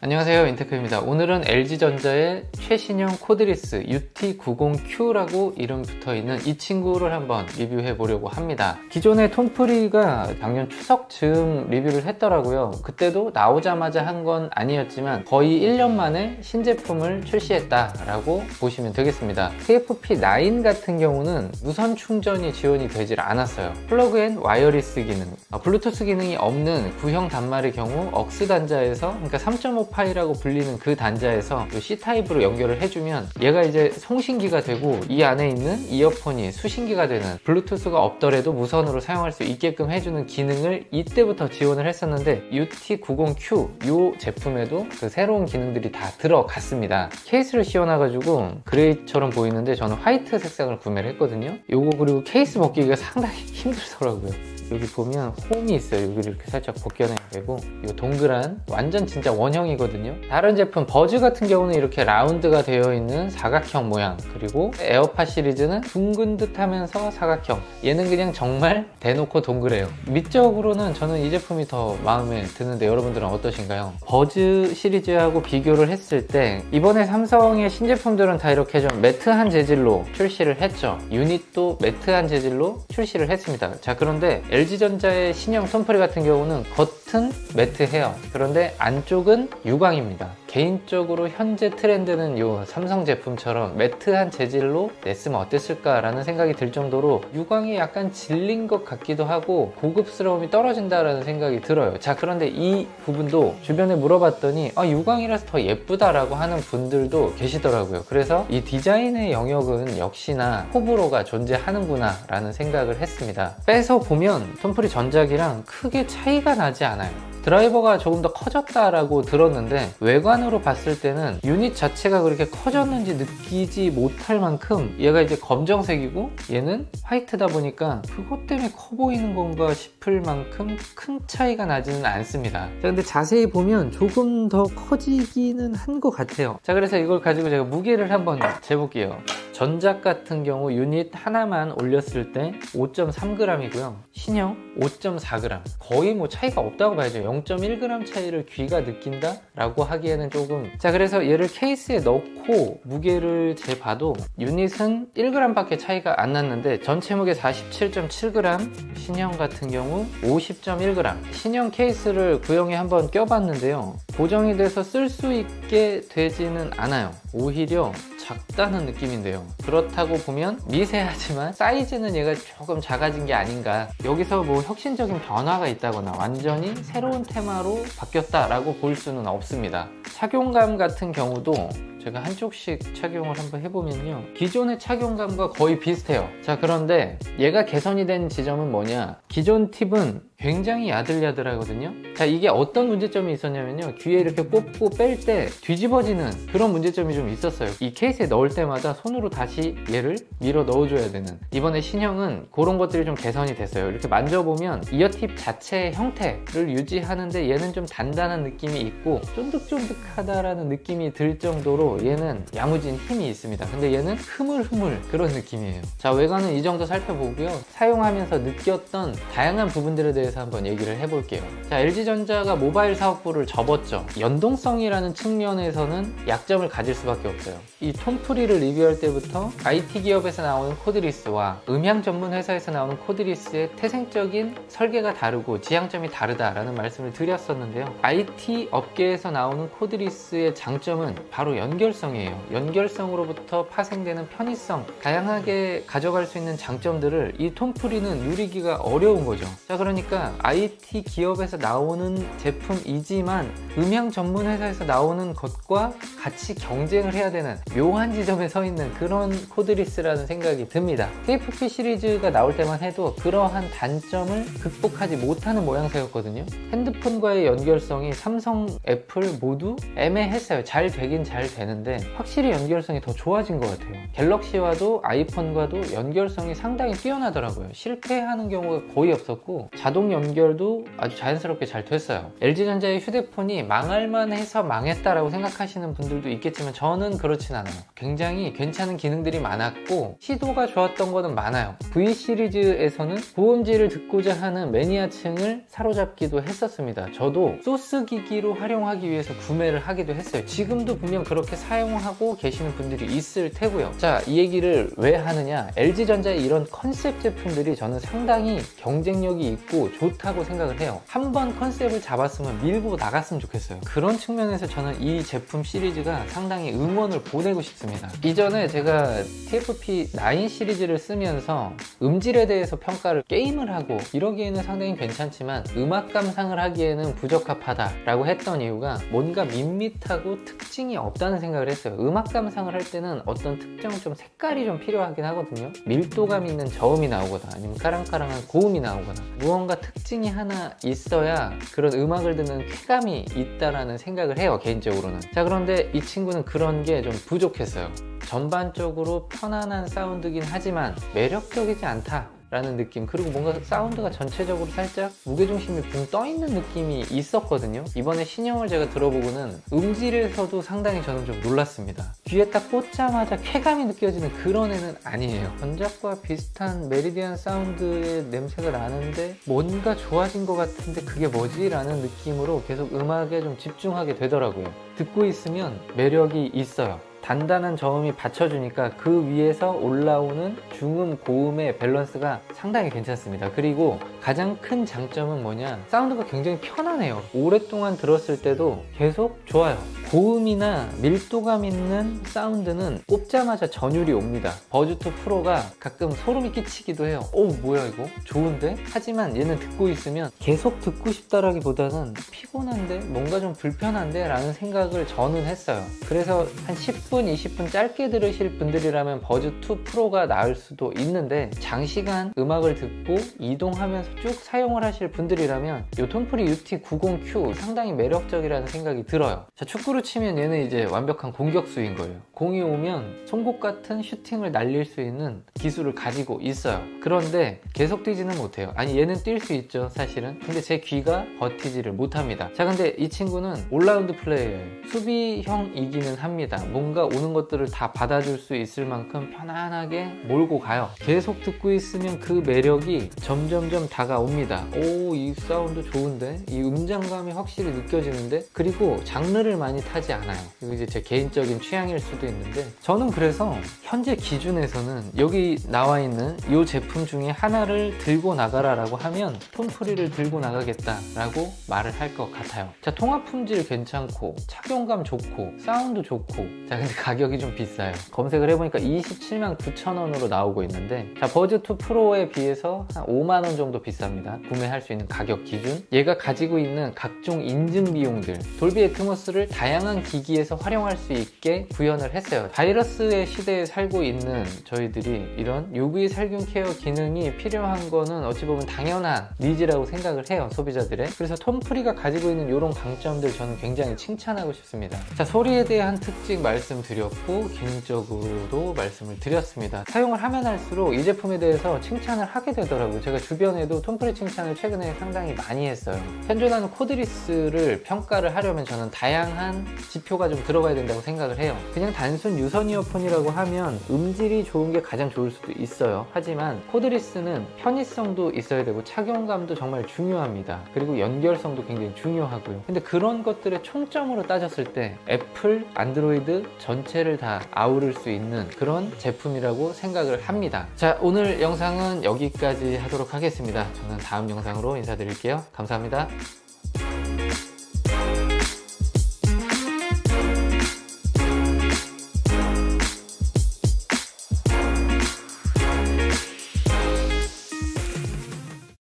안녕하세요, 인테크입니다. 오늘은 LG전자의 최신형 코드리스 UT90Q라고 이름 붙어있는 이 친구를 한번 리뷰해 보려고 합니다. 기존의 톰프리가 작년 추석 즈음 리뷰를 했더라고요. 그때도 나오자마자 한 건 아니었지만 거의 1년 만에 신제품을 출시했다라고 보시면 되겠습니다. TFP9 같은 경우는 무선 충전이 지원이 되질 않았어요. 플러그 앤 와이어리스 기능, 블루투스 기능이 없는 구형 단말의 경우 억스 단자에서, 그러니까 3.5파이라고 불리는 그 단자에서 C타입으로 연결을 해주면 얘가 이제 송신기가 되고 이 안에 있는 이어폰이 수신기가 되는, 블루투스가 없더라도 무선으로 사용할 수 있게끔 해주는 기능을 이때부터 지원을 했었는데 UT90Q 이 제품에도 그 새로운 기능들이 다 들어갔습니다. 케이스를 씌워놔가지고 그레이처럼 보이는데 저는 화이트 색상을 구매를 했거든요. 요거 그리고 케이스 벗기기가 상당히 힘들더라고요. 여기 보면 홈이 있어요. 여기를 이렇게 살짝 벗겨내야 되고, 이 동그란 완전 진짜 원형이거든요. 다른 제품 버즈 같은 경우는 이렇게 라운드가 되어 있는 사각형 모양, 그리고 에어팟 시리즈는 둥근 듯 하면서 사각형, 얘는 그냥 정말 대놓고 동그래요. 미적으로는 저는 이 제품이 더 마음에 드는데 여러분들은 어떠신가요? 버즈 시리즈하고 비교를 했을 때 이번에 삼성의 신제품들은 다 이렇게 좀 매트한 재질로 출시를 했죠. 유닛도 매트한 재질로 출시를 했습니다. 자, 그런데 LG전자의 신형 톰프리 같은 경우는 겉은 매트해요. 그런데 안쪽은 유광입니다. 개인적으로 현재 트렌드는 이 삼성 제품처럼 매트한 재질로 냈으면 어땠을까 라는 생각이 들 정도로 유광이 약간 질린 것 같기도 하고 고급스러움이 떨어진다라는 생각이 들어요. 자, 그런데 이 부분도 주변에 물어봤더니 유광이라서 더 예쁘다라고 하는 분들도 계시더라고요. 그래서 이 디자인의 영역은 역시나 호불호가 존재하는구나 라는 생각을 했습니다. 빼서 보면 톰프리 전작이랑 크게 차이가 나지 않아요. 드라이버가 조금 더 커졌다라고 들었는데 외관으로 봤을 때는 유닛 자체가 그렇게 커졌는지 느끼지 못할 만큼 얘가 이제 검정색이고 얘는 화이트다 보니까 그것 때문에 커 보이는 건가 싶을 만큼 큰 차이가 나지는 않습니다. 자, 근데 자세히 보면 조금 더 커지기는 한 것 같아요. 자, 그래서 이걸 가지고 제가 무게를 한번 재볼게요. 전작 같은 경우 유닛 하나만 올렸을 때 5.3g이고요. 신형 5.4g. 거의 뭐 차이가 없다고 봐야죠. 0.1g 차이를 귀가 느낀다? 라고 하기에는 조금. 자, 그래서 얘를 케이스에 넣고 무게를 재봐도 유닛은 1g 밖에 차이가 안 났는데 전체 무게 47.7g, 신형 같은 경우 50.1g. 신형 케이스를 구형에 한번 껴봤는데요. 고정이 돼서 쓸 수 있게 되지는 않아요. 오히려 작다는 느낌인데요. 그렇다고 보면 미세하지만 사이즈는 얘가 조금 작아진 게 아닌가. 여기서 뭐 혁신적인 변화가 있다거나 완전히 새로운 테마로 바뀌었다라고 볼 수는 없습니다. 착용감 같은 경우도 제가 한쪽씩 착용을 한번 해보면요, 기존의 착용감과 거의 비슷해요. 자, 그런데 얘가 개선이 된 지점은 뭐냐, 기존 팁은 굉장히 야들야들하거든요. 자, 이게 어떤 문제점이 있었냐면요, 귀에 이렇게 꽂고 뺄 때 뒤집어지는 그런 문제점이 좀 있었어요. 이 케이스에 넣을 때마다 손으로 다시 얘를 밀어 넣어줘야 되는. 이번에 신형은 그런 것들이 좀 개선이 됐어요. 이렇게 만져보면 이어팁 자체의 형태를 유지하는데 얘는 좀 단단한 느낌이 있고 쫀득쫀득하다라는 느낌이 들 정도로 얘는 야무진 힘이 있습니다. 근데 얘는 흐물흐물 그런 느낌이에요. 자, 외관은 이 정도 살펴보고요, 사용하면서 느꼈던 다양한 부분들에 대해서 한번 얘기를 해볼게요. 자, LG전자가 모바일 사업부를 접었죠. 연동성이라는 측면에서는 약점을 가질 수밖에 없어요. 이 톰프리를 리뷰할 때부터 IT 기업에서 나오는 코드리스와 음향 전문 회사에서 나오는 코드리스의 태생적인 설계가 다르고 지향점이 다르다라는 말씀을 드렸었는데요. IT 업계에서 나오는 코드리스의 장점은 바로 연결성이에요. 연결성으로부터 파생되는 편의성, 다양하게 가져갈 수 있는 장점들을 이 톰프리는 누리기가 어려운 거죠. 자, 그러니까 IT 기업에서 나오는 제품이지만 음향 전문 회사에서 나오는 것과 같이 경쟁을 해야 되는 묘한 지점에 서 있는 그런 코드리스라는 생각이 듭니다. TFP 시리즈가 나올 때만 해도 그러한 단점을 극복하지 못하는 모양새였거든요. 핸드폰과의 연결성이 삼성, 애플 모두 애매했어요. 잘 되긴 잘 되는 되는데 확실히 연결성이 더 좋아진 것 같아요. 갤럭시와도 아이폰과도 연결성이 상당히 뛰어나더라고요. 실패하는 경우가 거의 없었고 자동 연결도 아주 자연스럽게 잘 됐어요. LG전자의 휴대폰이 망할만 해서 망했다라고 생각하시는 분들도 있겠지만 저는 그렇진 않아요. 굉장히 괜찮은 기능들이 많았고 시도가 좋았던 거는 많아요. V 시리즈에서는 고음질을 듣고자 하는 매니아층을 사로잡기도 했었습니다. 저도 소스 기기로 활용하기 위해서 구매를 하기도 했어요. 지금도 분명 그렇게 사용하고 계시는 분들이 있을 테고요. 자, 이 얘기를 왜 하느냐, LG전자의 이런 컨셉 제품들이 저는 상당히 경쟁력이 있고 좋다고 생각을 해요. 한번 컨셉을 잡았으면 밀고 나갔으면 좋겠어요. 그런 측면에서 저는 이 제품 시리즈가 상당히 응원을 보내고 싶습니다. 이전에 제가 TFP9 시리즈를 쓰면서 음질에 대해서 평가를 게임을 하고 이러기에는 상당히 괜찮지만 음악 감상을 하기에는 부적합하다 라고 했던 이유가 뭔가 밋밋하고 특징이 없다는 생각을 했어요. 음악 감상을 할 때는 어떤 특정 좀 색깔이 좀 필요하긴 하거든요. 밀도감 있는 저음이 나오거나 아니면 까랑까랑한 고음이 나오거나 무언가 특징이 하나 있어야 그런 음악을 듣는 쾌감이 있다라는 생각을 해요, 개인적으로는. 자, 그런데 이 친구는 그런 게 좀 부족했어요. 전반적으로 편안한 사운드긴 하지만 매력적이지 않다 라는 느낌, 그리고 뭔가 사운드가 전체적으로 살짝 무게중심이 붕 떠있는 느낌이 있었거든요. 이번에 신형을 제가 들어보고는 음질에서도 상당히 저는 좀 놀랐습니다. 귀에 딱 꽂자마자 쾌감이 느껴지는 그런 애는 아니에요. 전작과 비슷한 메리디안 사운드의 냄새가 나는데 뭔가 좋아진 것 같은데 그게 뭐지? 라는 느낌으로 계속 음악에 좀 집중하게 되더라고요. 듣고 있으면 매력이 있어요. 단단한 저음이 받쳐주니까 그 위에서 올라오는 중음, 고음의 밸런스가 상당히 괜찮습니다. 그리고 가장 큰 장점은 뭐냐, 사운드가 굉장히 편안해요. 오랫동안 들었을 때도 계속 좋아요. 고음이나 밀도감 있는 사운드는 꼽자마자 전율이 옵니다. 버즈2 프로가 가끔 소름이 끼치기도 해요. 오, 뭐야 이거? 좋은데? 하지만 얘는 듣고 있으면 계속 듣고 싶다라기보다는 피곤한데? 뭔가 좀 불편한데? 라는 생각을 저는 했어요. 그래서 한 10분, 20분 짧게 들으실 분들이라면 버즈2 프로가 나을 수도 있는데 장시간 음악을 듣고 이동하면서 쭉 사용을 하실 분들이라면 이 톰프리 UT90Q 상당히 매력적이라는 생각이 들어요. 자, 축구로 치면 얘는 이제 완벽한 공격수인 거예요. 공이 오면 송곳 같은 슈팅을 날릴 수 있는 기술을 가지고 있어요. 그런데 계속 뛰지는 못해요. 아니, 얘는 뛸 수 있죠, 사실은. 근데 제 귀가 버티지를 못합니다. 자, 근데 이 친구는 올라운드 플레이어예요. 수비형이기는 합니다. 뭔가 오는 것들을 다 받아줄 수 있을 만큼 편안하게 몰고 가요. 계속 듣고 있으면 그 매력이 점점점 다가옵니다. 오, 이 사운드 좋은데? 이 음장감이 확실히 느껴지는데? 그리고 장르를 많이 타지 않아요. 이거 이제 제 개인적인 취향일 수도 있는데 저는 그래서 현재 기준에서는 여기 나와 있는 이 제품 중에 하나를 들고 나가라 라고 하면 톰프리를 들고 나가겠다 라고 말을 할 것 같아요. 자, 통합 품질 괜찮고 착용감 좋고 사운드 좋고, 자, 근데 가격이 좀 비싸요. 검색을 해보니까 27만 9천 원으로 나오고 있는데, 자, 버즈2 프로에 비해서 한 5만 원 정도 비쌉니다. 구매할 수 있는 가격 기준. 얘가 가지고 있는 각종 인증 비용들, 돌비 애트모스를 다양한 기기에서 활용할 수 있게 구현을 했어요. 바이러스의 시대에 살고 있는 저희들이 이런 UV 살균 케어 기능이 필요한 거는 어찌 보면 당연한 니즈라고 생각을 해요, 소비자들의. 그래서 톰프리가 가지고 있는 이런 강점들 저는 굉장히 칭찬하고 싶습니다. 자, 소리에 대한 특징 말씀드렸고 기능적으로도 말씀을 드렸습니다. 사용을 하면 할수록 이 제품에 대해서 칭찬을 하게 되더라고요. 제가 주변에도 톰프리 칭찬을 최근에 상당히 많이 했어요. 현존하는 코드리스를 평가를 하려면 저는 다양한 지표가 좀 들어가야 된다고 생각을 해요. 그냥 단순 유선 이어폰이라고 하면 음질이 좋은 게 가장 좋을 수도 있어요. 하지만 코드리스는 편의성도 있어야 되고 착용감도 정말 중요합니다. 그리고 연결성도 굉장히 중요하고요. 근데 그런 것들의 총점으로 따졌을 때 애플, 안드로이드 전체를 다 아우를 수 있는 그런 제품이라고 생각을 합니다. 자, 오늘 영상은 여기까지 하도록 하겠습니다. 저는 다음 영상으로 인사드릴게요. 감사합니다.